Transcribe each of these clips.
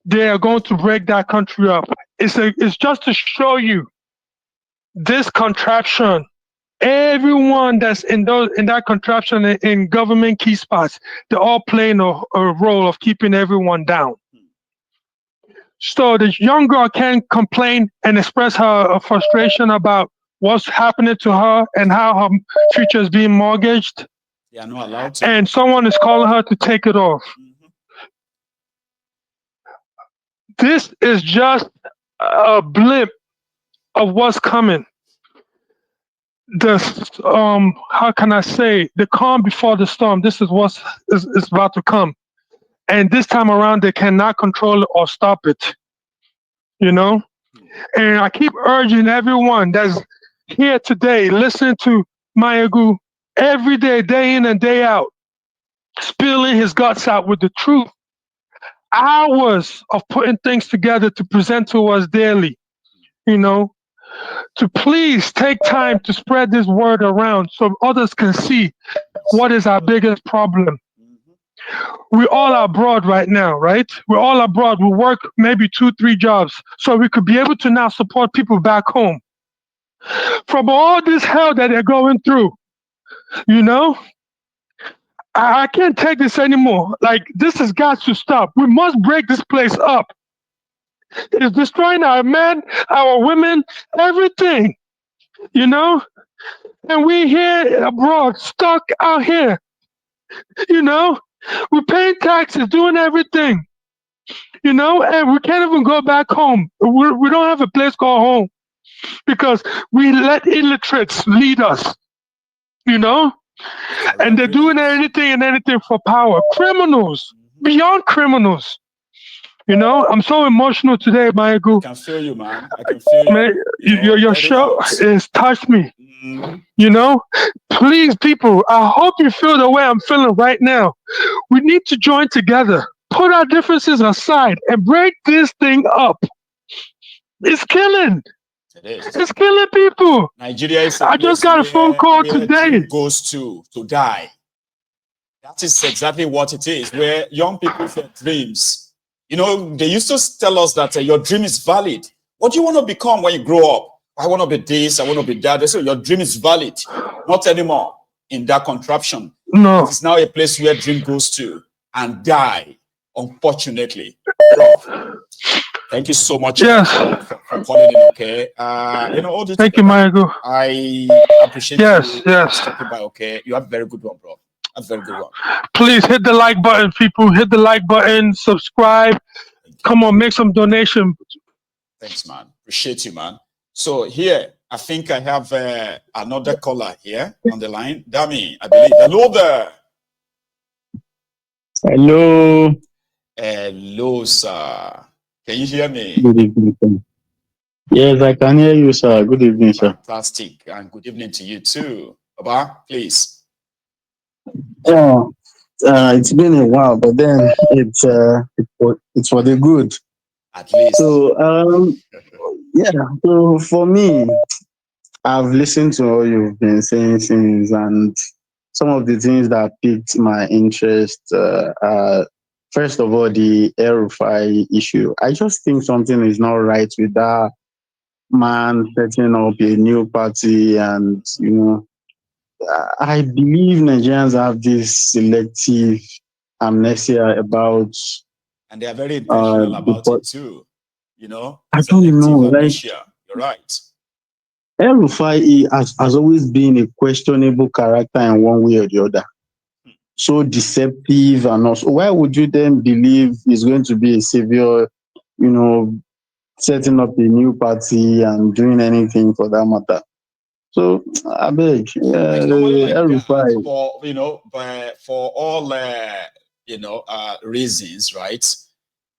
they are going to break that country up. It's just to show you this contraption. Everyone that's in that contraption in government key spots, they're all playing a role of keeping everyone down. So the young girl can complain and express her frustration about what's happening to her and how her future is being mortgaged, They are not allowed to. and someone is calling her to take it off. This is just a blimp of what's coming. The how can I say, the calm before the storm. This is is about to come, and this time around they cannot control it or stop it. You know, and I keep urging everyone that's here today, listen to Mayagu every day, day in and day out, spilling his guts out with the truth. Hours of putting things together to present to us daily. You know, to please take time to spread this word around so others can see what is our biggest problem. We all are abroad right now, right? We're all abroad. We work maybe 2, 3 jobs so we could be able to now support people back home from all this hell that they're going through. You know, I can't take this anymore. Like, this has got to stop. We must break this place up. It's destroying our men, our women, everything. You know, and we here abroad, stuck out here. You know, we're paying taxes, doing everything. You know, and we can't even go back home. We don't have a place called home because we let illiterates lead us. You know, and they're doing anything and anything for power. Criminals, beyond criminals. You know, I'm so emotional today, I Mayagu. can feel you, man. I can feel you. Man, You know, your let it show out. has touched me. Mhm. You know, please, people, I hope you feel the way I'm feeling right now. We need to join together, put our differences aside, and break this thing up. It's killing. It is. It's killing people. Nigeria is a I just place got a phone call where dream today. goes to die. That is exactly what it is, where young people have dreams. You know, they used to tell us that your dream is valid. What do you want to become when you grow up? I want to be this, I want to be that. They say your dream is valid. Not anymore in that contraption. No. It is now a place where dream goes to and die, unfortunately. Bro, thank you so much Yes. for calling in, okay? You know, all this Thank you, together, Mayagu. I appreciate Yes, you yes. stopping by, okay? You have a very good one, bro. A very good one. Please hit the like button, people. Hit the like button, subscribe. Come on, make some donation. Thanks, man. Appreciate you, man. So here, I think I have another caller here on the line. Dami, I believe. Hello there. Hello. Hello, sir. Can you hear me? Good evening, sir. Yes, I can hear you, sir. Good evening, sir. Fantastic. And good evening to you too. Baba, please. Yeah, it's been a while, but then it's for the good. At least. So yeah. So for me, I've listened to all you've been saying since, and some of the things that piqued my interest. First of all, the Rufire issue. I just think something is not right with that man setting up a new party, and I believe Nigerians have this selective amnesia about And they are very intentional about but it too. You know, I don't selective know, like amnesia. You're right. El-Rufai has always been a questionable character in one way or the other. So deceptive, and also why would you then believe he's going to be a savior, setting up a new party and doing anything for that matter? So I beg, Like somebody like that, El-Rufai. for all reasons, right?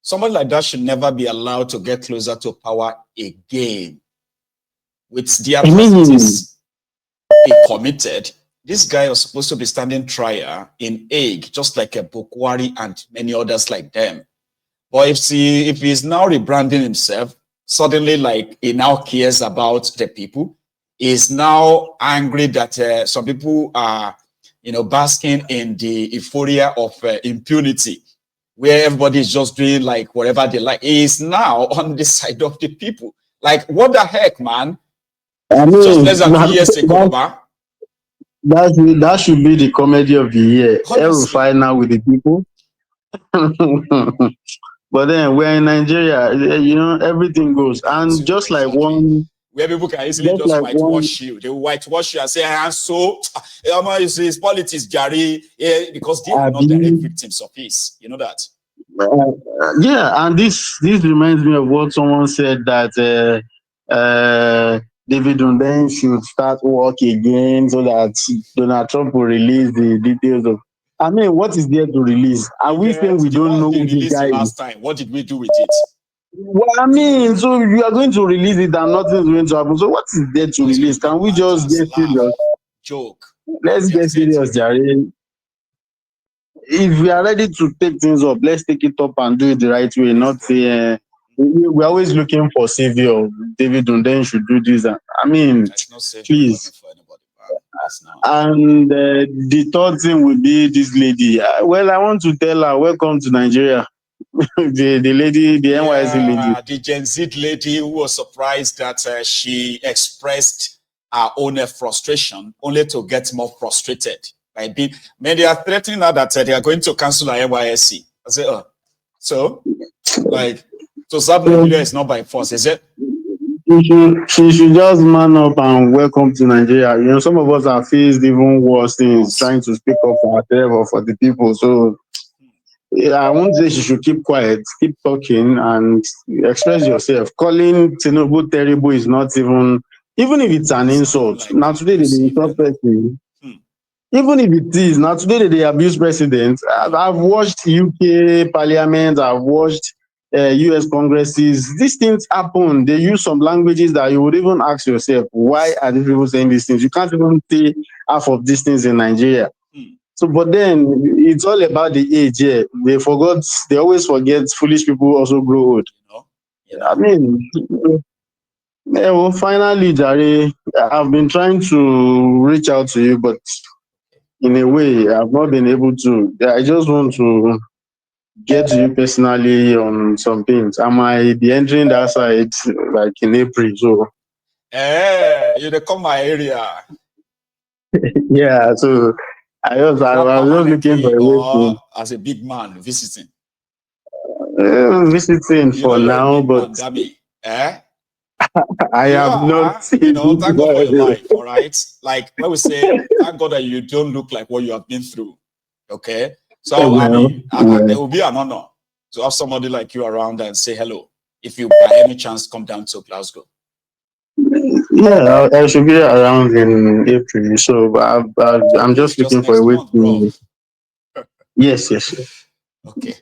Somebody like that should never be allowed to get closer to power again. With the atrocities he committed, this guy was supposed to be standing trial in Hague, just like a Bukwari and many others like them. But if he's now rebranding himself, suddenly like he now cares about the people, is now angry that some people are, basking in the euphoria of impunity, where everybody is just doing like whatever they like. He is now on the side of the people. Like, what the heck, man? I mean, just less than 2 years ago, Baba. That should be the comedy of the year. Honestly. Rufire now with the people. But then we're in Nigeria, you know, everything goes. And just like Exactly. Where people can easily just whitewash you. They whitewash you and say, and so, it's politics, Gary, because they are not direct victims of this. You know that? Yeah, and this reminds me of what someone said that David Unden should start work again so that Donald Trump will release the details of. I mean, what is there to release? Are we saying we don't know who this guy is? Last time, what did we do with it? Well, I mean, so you are going to release it and nothing's going to happen. So what is there to release? Can we just get serious? Joke. Let's get serious, Jerry. If we are ready to take things up, let's take it up and do it the right way. Not say we're always looking for savior. David Unden should do this. I mean, please. And the third thing would be this lady. Well, I want to tell her, welcome to Nigeria. the lady, the NYC lady. The Gen Z lady who was surprised that she expressed her own frustration only to get more frustrated. By being, they are threatening her that they are going to cancel her NYSC. I say, oh, so like to serve Nigeria is not by force, is it? She should just man up and welcome to Nigeria. You know, some of us have faced even worse things, trying to speak up for ourselves or for the people. So I won't say she should keep quiet, keep talking and express yourself. Calling Tinubu terrible is not even if it's an insult. Like now today they insult person. Even if it is, now today they abuse president. I've watched UK Parliament, I've watched US Congresses. These things happen. They use some languages that you would even ask yourself, why are these people saying these things? You can't even say half of these things in Nigeria. So, but then it's all about the age. Yeah, they always forget foolish people also grow old. I mean, yeah, well, finally, Jare, I've been trying to reach out to you, but in a way, I've not been able to. I just want to get to you personally on some things. I might be entering that side like in April. So, you come my area. Yeah, so I was just looking for a way to as a big man visiting. Visiting for now, but I have not. Thank God for your life. All right, like when we say, thank God that you don't look like what you have been through. Okay, so I mean, it will be an honor to have somebody like you around and say hello. If you by any chance come down to Glasgow. Yeah, I should be around in April. So I'm just looking for a way to. Yes. Okay.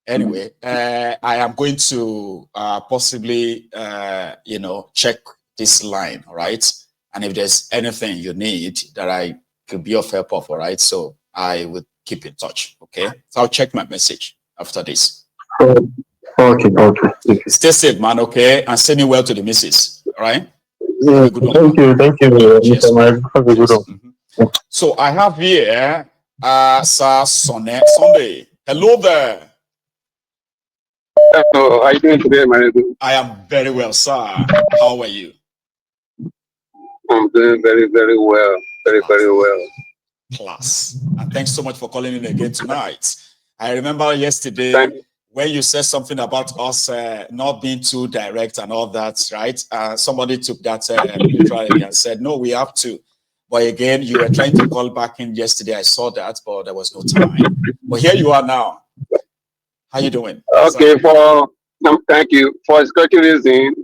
Anyway, I am going to possibly, check this line, all right? And if there's anything you need that I could be of help of, all right? So I would keep in touch, okay? So I'll check my message after this. Okay. Stay safe, man, okay? And send you well to the missus, all right? Yeah, thank you. Cheers. Have a good one. So I have here Sir Sunday. Hello there. Hello, how are you doing today, my neighbor? I am very well, sir. How are you? I'm doing very, very well. Very well. Class. And thanks so much for calling in again tonight. I remember yesterday when you said something about us not being too direct and all that, right? Somebody took that literally and said, no, we have to. But again, you were trying to call back in yesterday. I saw that, but there was no time. But here you are now. How you doing? Okay, thank you. For security reason,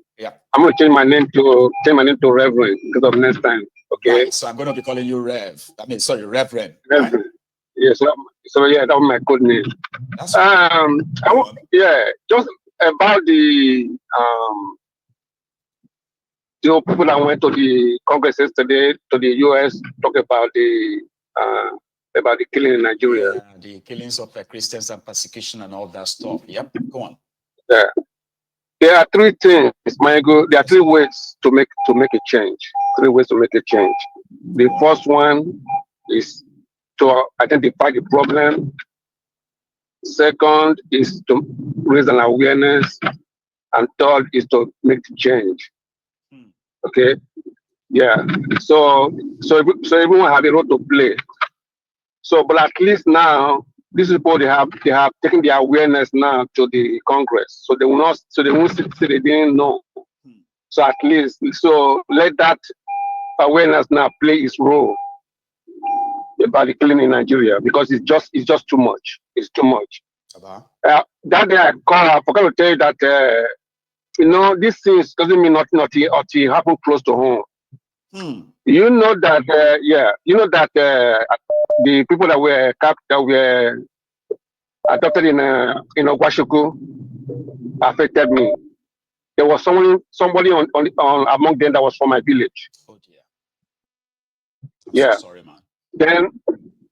I'm gonna change my name to Reverend because of next time. Okay. Right, so I'm gonna be calling you Reverend. Reverend. Right? Yes. So yeah, that's my code name. That's just about the people that went to the Congress yesterday to the US talk about the killing in Nigeria. Yeah, the killings of Christians and persecution and all that stuff. Yep, go on. Yeah. There are three things, Michael. There are three ways to make a change. Three ways to make a change. The first one is to identify the problem Second is to raise an awareness. And third is to make the change. Okay? Yeah. So everyone have a role to play. So, but at least now, these people they have taken their awareness now to the Congress. So they will not. So they won't say they didn't know. So at least, so let that awareness now play its role about the killing in Nigeria, because it's just too much. It's too much. That day I forgot to tell you that these things doesn't mean nothing until it happen close to home. You know that the people that were adopted in Ogwashuku affected me. There was somebody on among them that was from my village. Oh dear. Yeah. So sorry, man. Then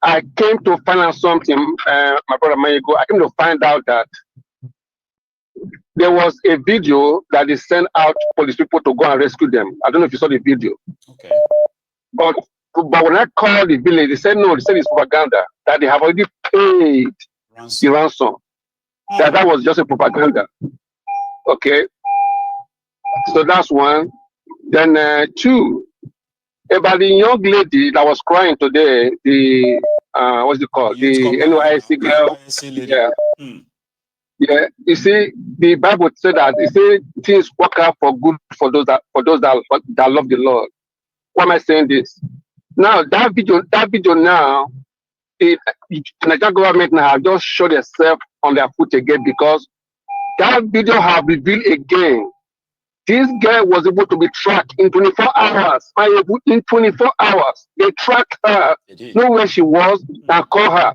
I came to find out something, my brother Mayego. I came to find out that there was a video that they sent out for these people to go and rescue them. I don't know if you saw the video. Okay. But when I called the village, they said no, they said it's propaganda, that they have already paid the ransom. That was just a propaganda. Okay. So that's one. Then two, about the young lady that was crying today, the what's it called? The NYC girl. Yeah. Yeah. You see, the Bible said that things work out for good for those that love the Lord. Why am I saying this? Now that video now, the Nigerian government now have just showed itself on their foot again, because that video have revealed again. This girl was able to be tracked in 24 hours. In 24 hours, they tracked her, know where she was, and call her.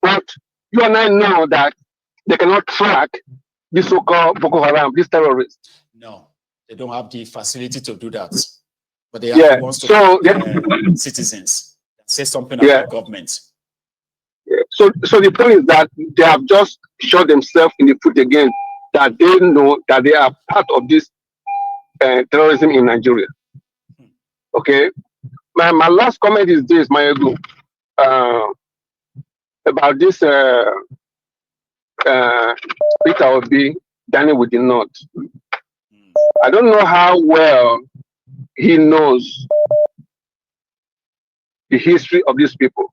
But you and I know that they cannot track this so-called Boko Haram, these terrorists. No, they don't have the facility to do that. But they have wants to citizens say something about government. Yeah. So the point is that they have just shot themselves in the foot again, that they know that they are part of this terrorism in Nigeria. Okay. My last comment is this, Mayego, about this Peter Obi dining with the North. I don't know how well he knows the history of these people,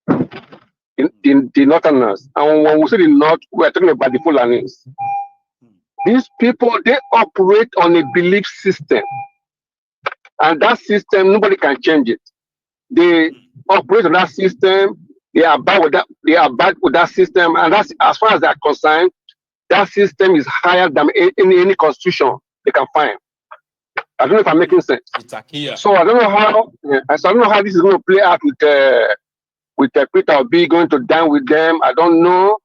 the Northerners. And when we say the North, we're talking about the Fulanis. These people, they operate on a belief system. And that system, nobody can change it. They operate on that system. They are bad with that. They are bad with that system. And that's, as far as they're concerned, that system is higher than any constitution they can find. I don't know if I'm making sense. So I don't know how. I don't know how this is going to play out with Peter Obi going to dine with them. I don't know,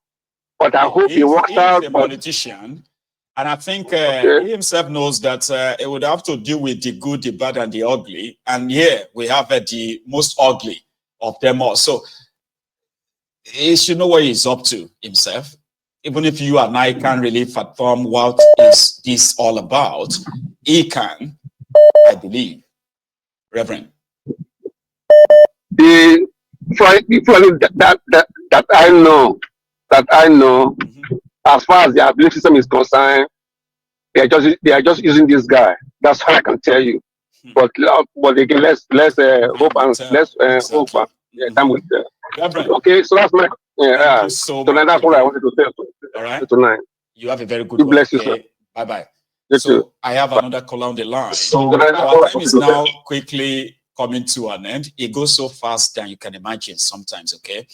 but I hope he works out. He's a politician. And I think he himself knows that it would have to deal with the good, the bad, and the ugly. And here we have the most ugly of them all. So he should know what he's up to himself. Even if you and I can't really fathom what is this all about, he can, I believe. Reverend. The that I know, as far as their belief system is concerned, they are just using this guy. That's how I can tell you. But again, let's hope and let's hope. Time will tell. Okay, so that's my Thank you so much. That's what I wanted to say. All right. Tonight. You have a very good God bless you, sir. Bye bye. Yes, So sir. I have another call on the line. So our time is now quickly coming to an end. It goes so fast than you can imagine sometimes, okay?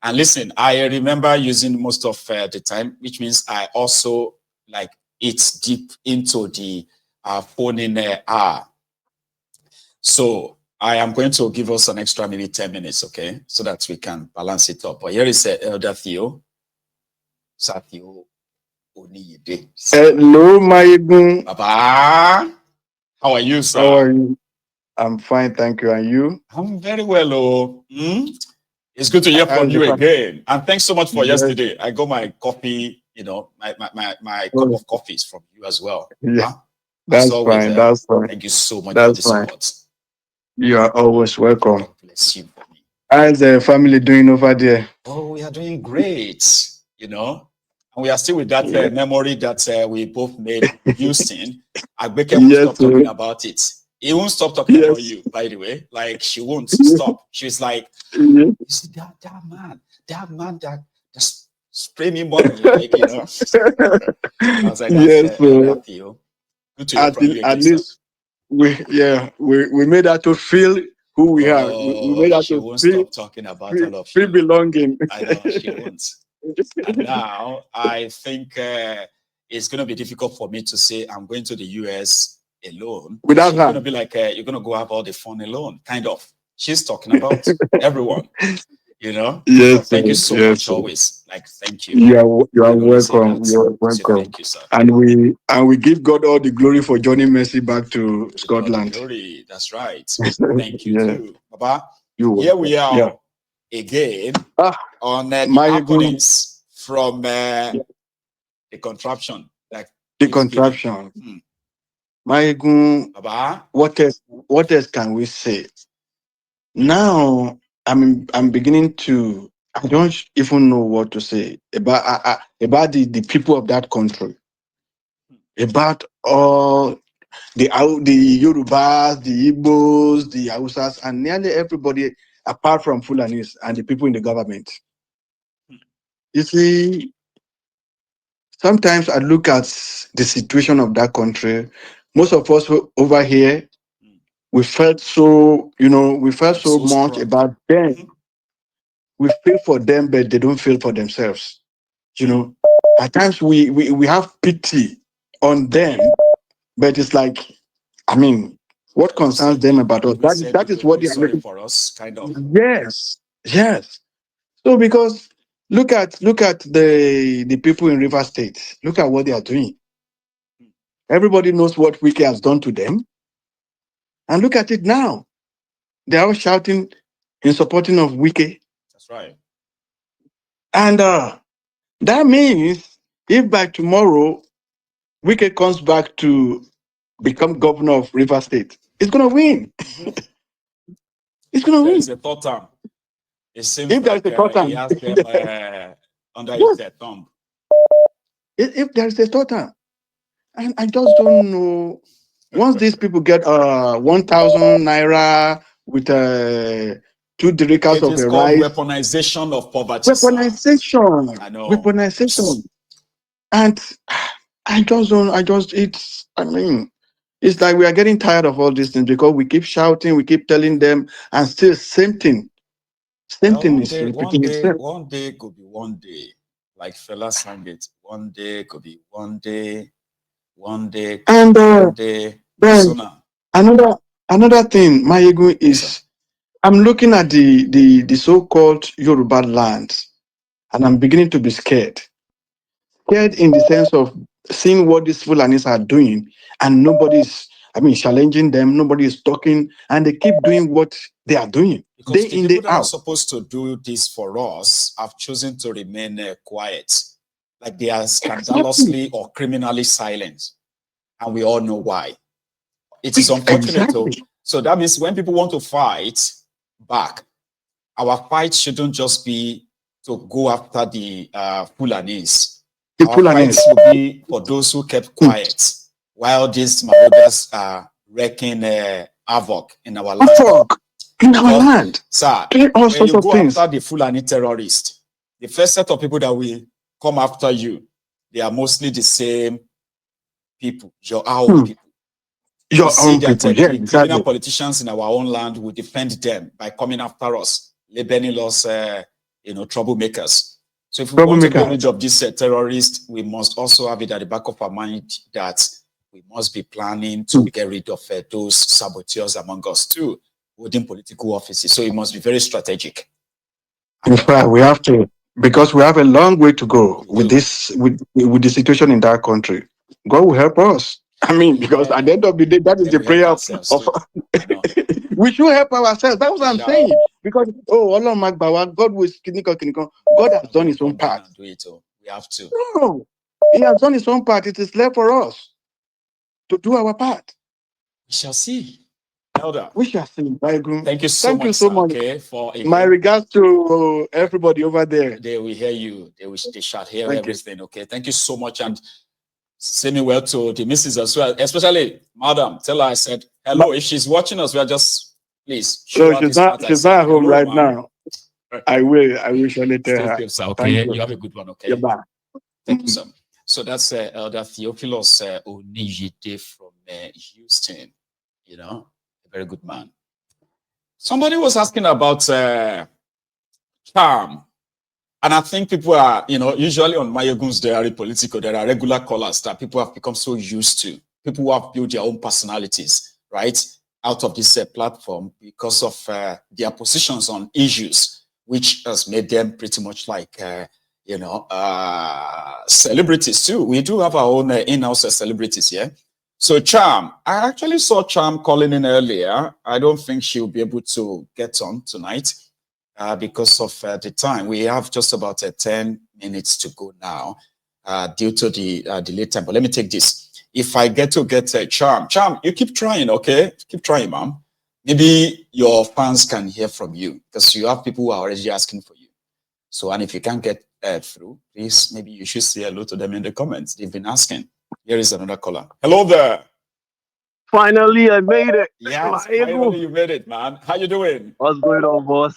And listen, I remember using most of the time, which means I also like it's deep into the phone in hour. So I am going to give us an extra maybe 10 minutes, okay? So that we can balance it up. But here is Elder Theo. Sir Theo Oniyede. Hello, Mayego. Baba. How are you, sir? How are you? I'm fine, thank you. And you? I'm very well, oh. It's good to hear from you again. And thanks so much for yesterday. I got my coffee, you know, my cup of coffees from you as well. Yeah. That's fine. That's fine. Thank you so much for the support. You are always welcome. God bless you for me. How's the family doing over there? Oh, we are doing great. you know. And we are still with that memory that we both made in Houston. Agbeke won't stop talking about it. He won't stop talking about you, by the way. Like, she won't stop. She's like, you see that man that just spray me money, like, you know. I was like, that's that Theo. Good to hear from you again, sir. We made her to feel who we are. We made her she to won't feel, stop talking about all of feel you. belonging. I know she won't. And now I think it's going to be difficult for me to say I'm going to the US alone. Without She's her, going to be like, you're going to go have all the fun alone, kind of. She's talking about everyone, you know. Yes, so thank you so much. Always, like, thank you. You are welcome. You are welcome. Thank you, sir. And we give God all the glory for joining Mercy back to Scotland. Glory, that's right. Thank you too, Baba. Here we are again on the happenings from the contraption. Like the contraption. Baba, what else can we say? Now I'm beginning to, I don't even know what to say about the people of that country, about all the Yorubas, the Igbos, the Hausas, and nearly everybody apart from Fulanis and the people in the government. You see, sometimes I look at the situation of that country. Most of us over here, we felt so, we felt so much strong about them. We feel for them, but they don't feel for themselves. At times we have pity on them, but it's like, I mean, what concerns them about us? That is what they are looking for us, kind of. Yes. So because look at the people in River State. Look at what they are doing. Everybody knows what Wiki has done to them. And look at it now. They are all shouting in supporting of Wiki. That's right. And that means if by tomorrow Wiki comes back to become governor of River State, it's going to win. It's going to win. It's a third term. It seems if like there's a third term, he has them under his thumb. If there's a third term, and I just don't know. Once these people get 1,000 naira with 2 dericals of a rice, weaponization of poverty. Weaponization. I know. Weaponization. And it's like we are getting tired of all these things because we keep shouting, we keep telling them, and still same thing. Same thing is repeating itself. One day could be one day. Like Fela sang it. One day could be one day. One day. And one day. Another thing, my ego is, I'm looking at the so-called Yoruba land, and I'm beginning to be scared. Scared in the sense of seeing what these Fulanis are doing, and nobody's, challenging them. Nobody is talking, and they keep doing what they are doing. Because the people that are supposed to do this for us have chosen to remain quiet, like they are scandalously or criminally silent, and we all know why. It is unfortunate. So that means when people want to fight back, our fight shouldn't just be to go after the Fulanis. Our fight will be for those who kept quiet while these marauders are wreaking havoc in our land. Sir, when you go after the Fulani terrorists, the first set of people that will come after you, they are mostly the same people, your own people. The criminal politicians in our own land will defend them by coming after us, labeling us, troublemakers. So if we want to get rid of these terrorists, we must also have it at the back of our mind that we must be planning to get rid of those saboteurs among us too, holding political offices. So it must be very strategic. In fact, we have to, because we have a long way to go with this, with the situation in that country. God will help us. Because at the end of the day, that is the prayer of we should help ourselves. That's what I'm saying. Because God will God has done his own part. We have to. No, he has done his own part. It is left for us to do our part. We shall see. Elder. We shall see. Thank you so Thank much, you so sir, much. okay, for My regards to everybody over there. They will hear you. They shall hear Thank everything. Okay. Thank you so much. And say me well to the missus as well. Especially, madam, tell her I said hello. If she's watching us, well, just please show her she's this not part. she's not at home hello, right ma'am. now. I will surely tell her. Safe, sir, Thank okay. you. You have a good one, okay? Yeah, bye. Thank you, sir. So that's Elder Theophilus Onijide from Houston. You know, a very good man. Somebody was asking about charm. And I think people are, usually on Mayegun's diary political, there are regular callers that people have become so used to. People who have built their own personalities, right, out of this platform because of their positions on issues, which has made them pretty much like, celebrities too. We do have our own in-house celebrities here. So Charm, I actually saw Charm calling in earlier. I don't think she'll be able to get on tonight. Because of the time. We have just about 10 minutes to go now due to the delayed time. But let me take this. If I get Charm, you keep trying, okay? Keep trying, ma'am. Maybe your fans can hear from you because you have people who are already asking for you. So, and if you can't get through, please, maybe you should say hello to them in the comments. They've been asking. Here is another caller. Hello there. Finally, I made it. Yes, finally you made it, man. How you doing? What's going on, boss?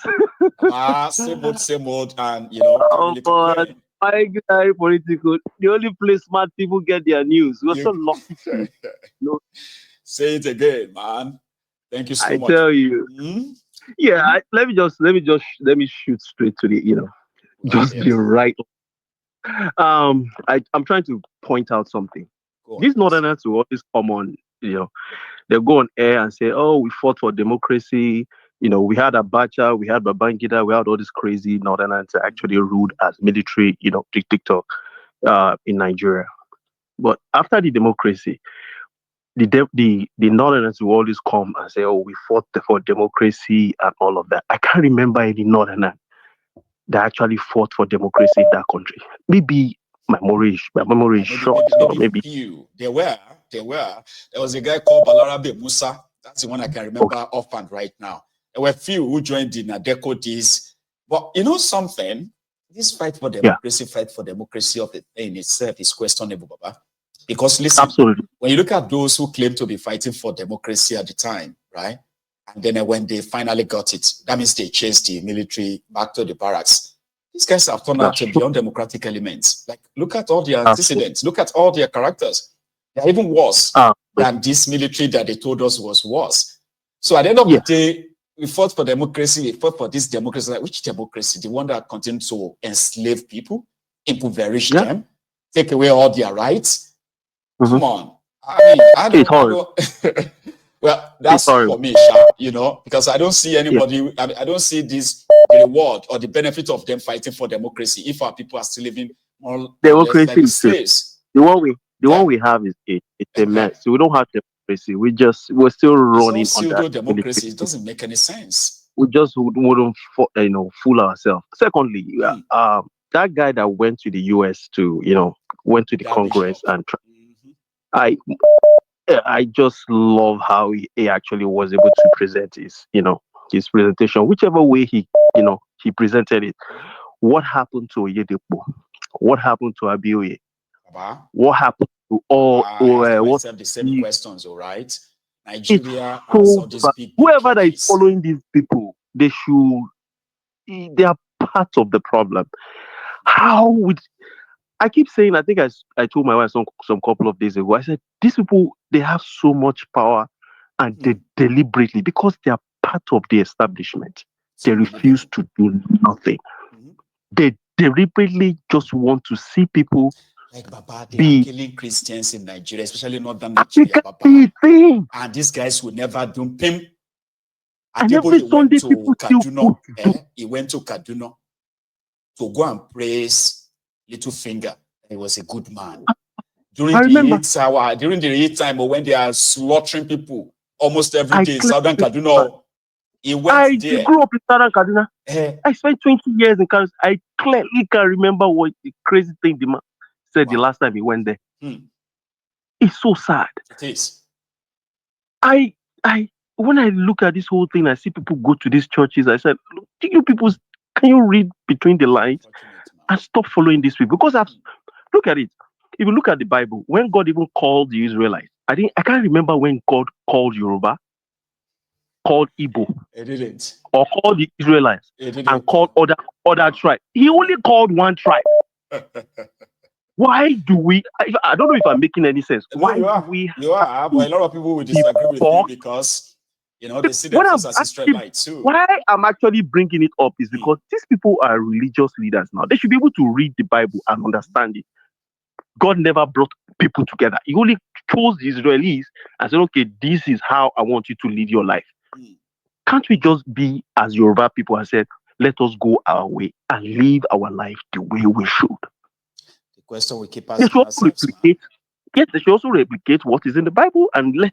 Same old, and really boss, my guy, political. The only place smart people get their news. We're so lucky to say it again, man. Thank you so much. I tell you. Mm-hmm. Yeah, let me shoot straight to the, just be right. I'm trying to point out something. These northerners will always come on, they'll go on air and say, "Oh, we fought for democracy. We had Abacha, we had Babangida, we had all these crazy northerners that actually ruled as military, dictator in Nigeria." But after the democracy, the northerners will always come and say, "Oh, we fought for democracy and all of that." I can't remember any northerner that actually fought for democracy in that country. Maybe my memory is short, or maybe few. There was a guy called Balarabe Musa. That's the one I can remember offhand right now. There were few who joined in Adeco days. But you know something? This fight for democracy of the thing itself is questionable, Baba. Because listen, absolutely, when you look at those who claim to be fighting for democracy at the time, right? And then when they finally got it, that means they chased the military back to the barracks. These guys have turned out to be undemocratic elements. Like, look at all their antecedents. Look at all their characters. They're even worse than this military that they told us was worse. So at the end of the day, we fought for democracy. We fought for this democracy. Like, which democracy? The one that continued to enslave people, impoverish them, take away all their rights. Mm-hmm. Come on. I don't well, that's for me, because I don't see anybody, I don't see this reward or the benefit of them fighting for democracy if our people are still living more democracy like slaves. The one we have is it's a mess. We don't have democracy. We're still running on that democracy. It doesn't make any sense. We just wouldn't fool ourselves. Secondly, that guy that went to the US to went to the Congress and I just love how he actually was able to present his presentation, whichever way he presented it. What happened to Oyedepo? What happened to Abioye? What happened to all? The same questions, all right? Nigeria has all these big whoever that is following these people, they are part of the problem. How would I keep saying, I think I told my wife some couple of days ago, I said, these people, they have so much power and they deliberately, because they are part of the establishment, they refuse to do nothing. They deliberately just want to see people like Baba, they are killing Christians in Nigeria, especially northern Nigeria, Baba. And these guys will never do him. And every Sunday people Kaduna, he went to Kaduna to go and praise Littlefinger. He was a good man. During the heat time, when they are slaughtering people almost every day in Southern Kaduna, he went there. I grew up in Southern Kaduna. I spent 20 years in Kaduna. I clearly can remember what the crazy thing the man said the last time he went there. It's so sad. It is. when I look at this whole thing, I see people go to these churches. I said, look, you people, can you read between the lines and stop following these people? Because look at it. If you look at the Bible, when God even called the Israelites, I can't remember when God called Yoruba, called Igbo, or called the Israelites, and called other tribes. He only called one tribe. Why do we? I don't know if I'm making any sense. Why do we? You are, but a lot of people will disagree with you because they see themselves as Israelites too. Why I'm actually bringing it up is because these people are religious leaders now. They should be able to read the Bible and understand it. God never brought people together. He only chose the Israelis and said, okay, this is how I want you to lead your life. Can't we just be as Yoruba people and said, let us go our way and live our life the way we should? The question we keep asking ourselves. Yes, they should also replicate what is in the Bible and let